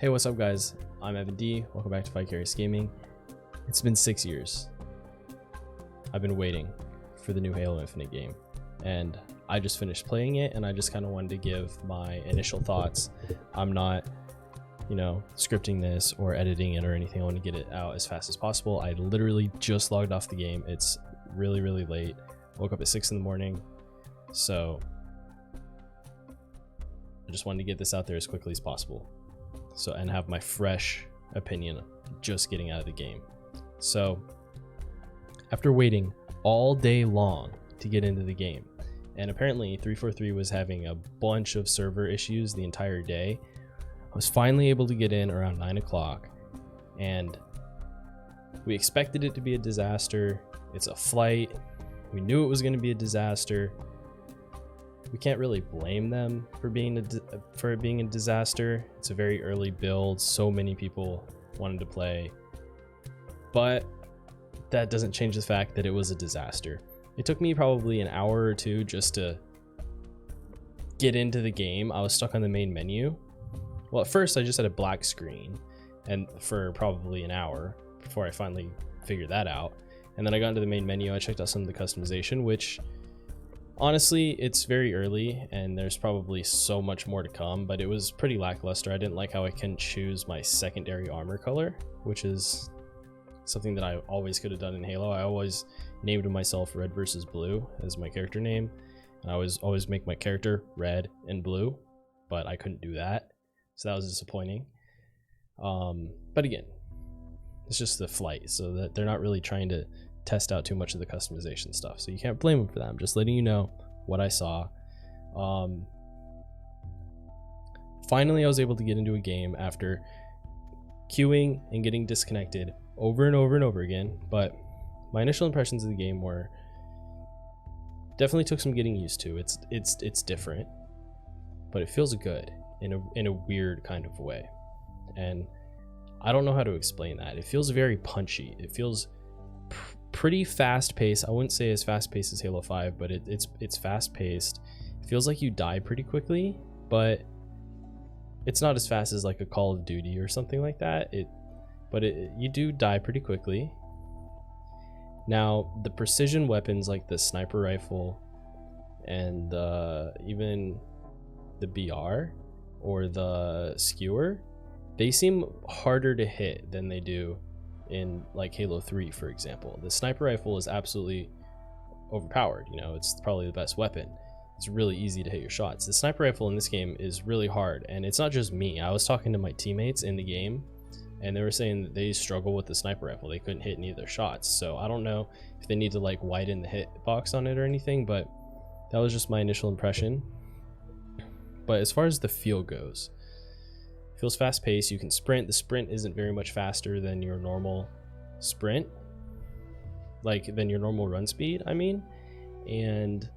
Hey, what's up guys? I'm Evan D. Welcome back to Vicarious Gaming. It's been 6 years. I've been waiting for the new Halo Infinite game, and I just finished playing it, and I just kind of wanted to give my initial thoughts. I'm not, scripting this or editing it or anything. I want to get it out as fast as possible. I literally just logged off the game. It's really late. Woke up at 6 in the morning, so I just wanted to get this out there as quickly as possible. And have my fresh opinion just getting out of the game. So after waiting all day long to get into the game, and apparently 343 was having a bunch of server issues the entire day, I was finally able to get in around 9 o'clock, and we expected it to be a disaster. It's a flight. We knew it was going to be a disaster. We can't really blame them for being a disaster. It's a very early build. So many people wanted to play, but that doesn't change the fact that it was a disaster. It took me probably an hour or two just to get into the game. I was stuck on the main menu. Well, at first I just had a black screen, and for probably an hour before I finally figured that out. And then I got into the main menu. I checked out some of the customization, which honestly, it's very early and there's probably so much more to come, but it was pretty lackluster. I didn't like how I couldn't choose my secondary armor color, which is something that I always could have done in Halo. I always named myself red versus blue as my character name, and I always make my character red and blue, but I couldn't do that, so that was disappointing. But again, it's just the flight, so that they're not really trying to test out too much of the customization stuff, so you can't blame them for that. I'm just letting you know what I saw. Finally I was able to get into a game after queuing and getting disconnected over and over again, but my initial impressions of the game were definitely took some getting used to. It's different, but it feels good in a weird kind of way, and I don't know how to explain that. It feels very punchy. It feels pretty fast paced. I wouldn't say as fast paced as Halo 5, but it's fast paced. It feels like you die pretty quickly, but it's not as fast as like a Call of Duty or something like that. You do die pretty quickly. Now the precision weapons like the sniper rifle and even the BR or the skewer, they seem harder to hit than they do in like Halo 3, for example. The sniper rifle is absolutely overpowered. It's probably the best weapon. It's really easy to hit your shots. The sniper rifle in this game is really hard, and it's not just me. I was talking to my teammates in the game, and they were saying that they struggle with the sniper rifle. They couldn't hit any of their shots, so I don't know if they need to like widen the hit box on it or anything, but that was just my initial impression. But as far as the feel goes, feels fast paced. You can sprint. The sprint isn't very much faster than your normal sprint, than your normal run speed, I mean. And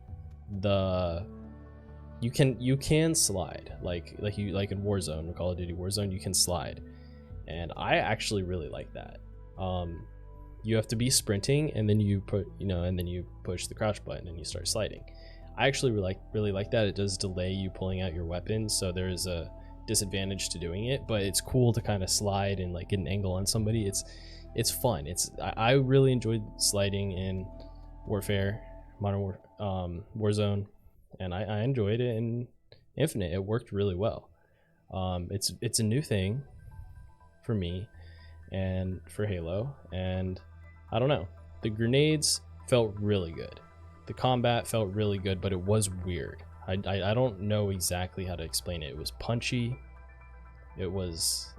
you can slide like in Warzone, Call of Duty Warzone, you can slide, and I actually really like that. You have to be sprinting, and then you push the crouch button and you start sliding. I actually really like that. It does delay you pulling out your weapon, so there is a disadvantage to doing it, but it's cool to kind of slide and like get an angle on somebody. It's fun. I really enjoyed sliding in Warzone, and I enjoyed it in Infinite. It worked really well. It's a new thing for me and for Halo, and I don't know, the grenades felt really good. The combat felt really good, but it was weird. I don't know exactly how to explain it. It was punchy. It was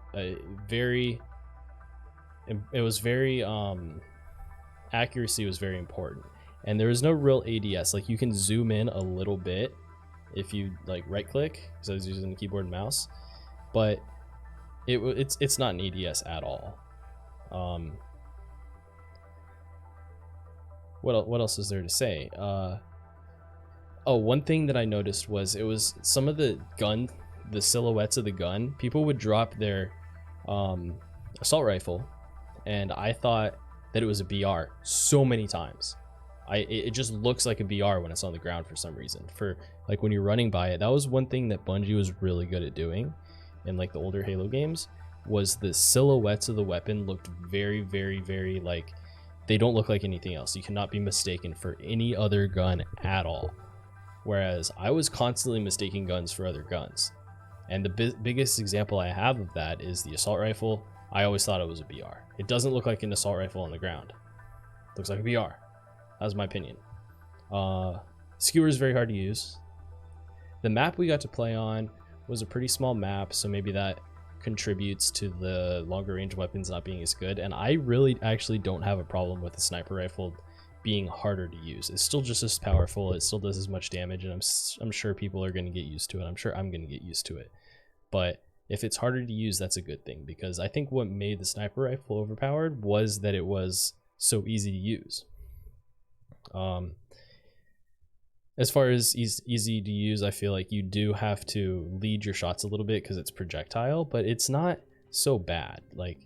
very accuracy was very important, and there was no real ADS. Like, you can zoom in a little bit if you like right click, because I was using the keyboard and mouse, but it's not an ADS at all. What else is there to say? One thing that I noticed was it was some of the silhouettes of the gun. People would drop their assault rifle, and I thought that it was a BR so many times. It just looks like a BR when it's on the ground for some reason. For like when you're running by it, that was one thing that Bungie was really good at doing, in like the older Halo games was the silhouettes of the weapon looked very, very, very like, they don't look like anything else. You cannot be mistaken for any other gun at all. Whereas I was constantly mistaking guns for other guns. And the biggest example I have of that is the assault rifle. I always thought it was a BR. It doesn't look like an assault rifle on the ground. It looks like a BR. That was my opinion. Skewer is very hard to use. The map we got to play on was a pretty small map, so maybe that contributes to the longer range weapons not being as good. And I really actually don't have a problem with the sniper rifle being harder to use. It's still just as powerful, it still does as much damage, and I'm sure people are going to get used to it. I'm sure I'm going to get used to it. But if it's harder to use, that's a good thing, because I think what made the sniper rifle overpowered was that it was so easy to use. As far as easy to use, I feel like you do have to lead your shots a little bit because it's projectile, but it's not so bad. Like,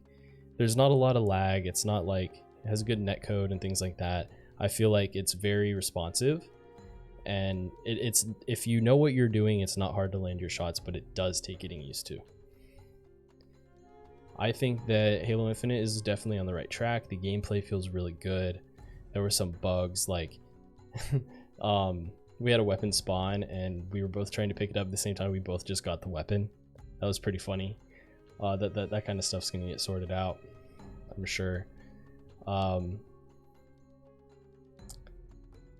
there's not a lot of lag. It's not like it has a good netcode and things like that. I feel like it's very responsive, and it's if you know what you're doing, it's not hard to land your shots, but it does take getting used to. I think that Halo Infinite is definitely on the right track. The gameplay feels really good. There were some bugs like we had a weapon spawn and we were both trying to pick it up at the same time. We both just got the weapon. That was pretty funny. That kind of stuff's gonna get sorted out, I'm sure.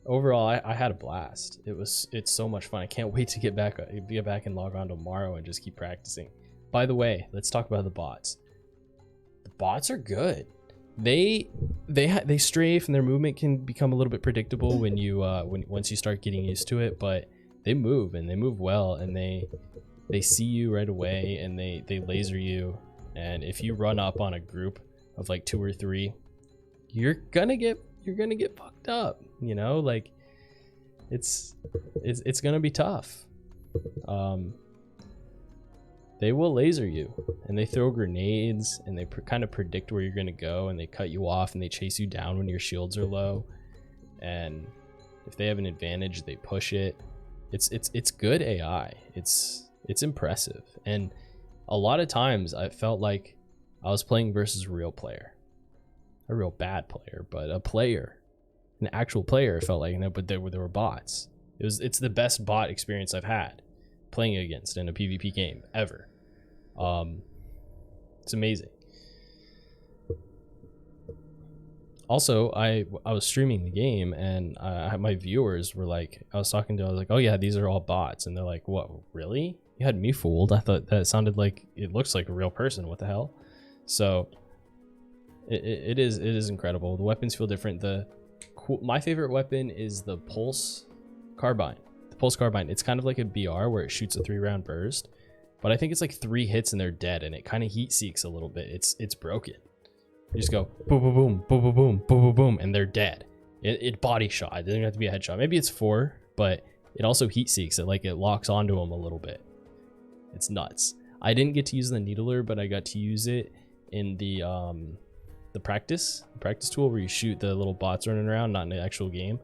Overall, I had a blast. It's so much fun. I can't wait to get back and log on tomorrow and just keep practicing. By the way, let's talk about the bots. The bots are good. They strafe and their movement can become a little bit predictable when you once you start getting used to it, but they move, and they move well, and they see you right away, and they laser you. And if you run up on a group of like 2 or 3, you're gonna get fucked up, you know? Like, it's gonna be tough. They will laser you, and they throw grenades, and they kind of predict where you're gonna go, and they cut you off, and they chase you down when your shields are low. And if they have an advantage, they push it. It's good AI. It's impressive. And a lot of times I felt like I was playing versus a real player, a real bad player, but a player, an actual player. It felt like, but there were bots. It's the best bot experience I've had playing against in a PvP game ever. It's amazing. Also, I was streaming the game, and my viewers were like, I was like, oh yeah, these are all bots, and they're like, what, really? You had me fooled. I thought that sounded like it looks like a real person. What the hell? So it is incredible. The weapons feel different. My favorite weapon is the pulse carbine. The pulse carbine. It's kind of like a BR where it shoots a 3-round burst, but I think it's like 3 hits and they're dead, and it kind of heat seeks a little bit. It's broken. You just go boom, boom, boom, boom, boom, boom, boom, boom, boom, and they're dead. It body shot. It doesn't have to be a headshot. Maybe it's 4, but it also heat seeks. It locks onto them a little bit. It's nuts. I didn't get to use the needler, but I got to use it in the practice tool where you shoot the little bots running around, not in the actual game.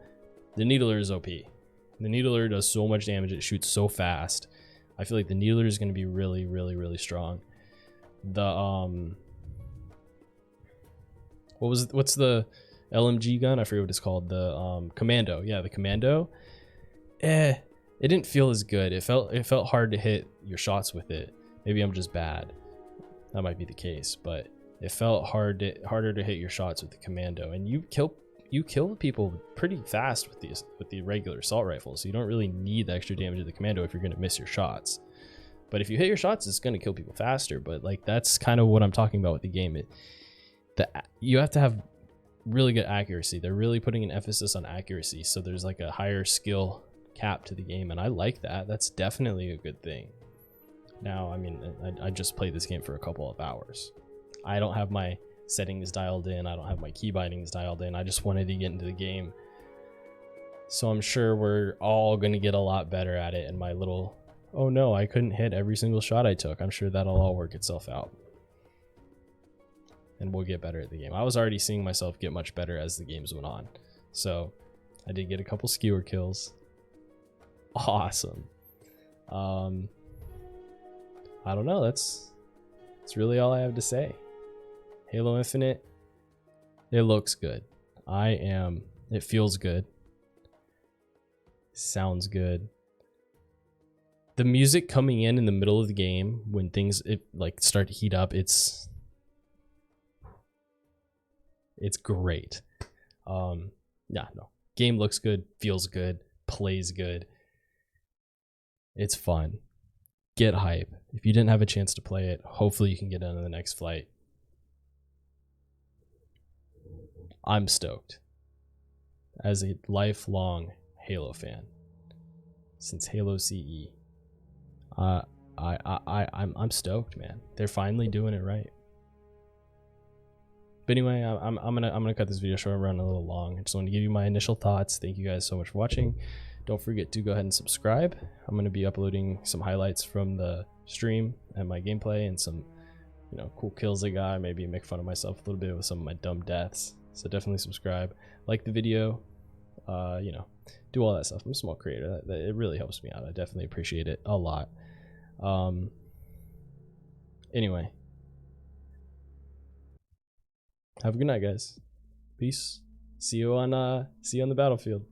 The needler is OP. The needler does so much damage. It shoots so fast. I feel like the needler is going to be really, really, really strong. The what's the LMG gun? I forget what it's called. The commando. Yeah, the commando. It didn't feel as good. It felt hard to hit your shots with it. Maybe I'm just bad. That might be the case, but it felt harder to hit your shots with the commando, and you kill people pretty fast with the regular assault rifle, so you don't really need the extra damage of the commando if you're going to miss your shots. But if you hit your shots, it's going to kill people faster. But like, that's kind of what I'm talking about with the game. You have to have really good accuracy. They're really putting an emphasis on accuracy, so there's like a higher skill cap to the game, and I like that. That's definitely a good thing. Now, I mean, I just played this game for a couple of hours. I don't have my settings dialed in. I don't have my key bindings dialed in. I just wanted to get into the game. So I'm sure we're all going to get a lot better at it. And my little, oh no, I couldn't hit every single shot I took, I'm sure that'll all work itself out. And we'll get better at the game. I was already seeing myself get much better as the games went on. So I did get a couple skewer kills. Awesome. I don't know. That's really all I have to say. Halo Infinite, it looks good. It feels good. Sounds good. The music coming in the middle of the game when things like start to heat up, it's great. Yeah, no. Game looks good, feels good, plays good. It's fun. Get hype. If you didn't have a chance to play it, hopefully you can get on the next flight. I'm stoked. As a lifelong Halo fan, since Halo CE, I'm stoked, man. They're finally doing it right. But anyway, I'm gonna cut this video short. I'm running a little long. I just want to give you my initial thoughts. Thank you guys so much for watching. Don't forget to go ahead and subscribe. I'm gonna be uploading some highlights from the stream and my gameplay and some, cool kills I got. Maybe make fun of myself a little bit with some of my dumb deaths. So definitely subscribe, like the video, do all that stuff. I'm a small creator. It really helps me out. I definitely appreciate it a lot. Anyway. Have a good night, guys. Peace. See you on the battlefield.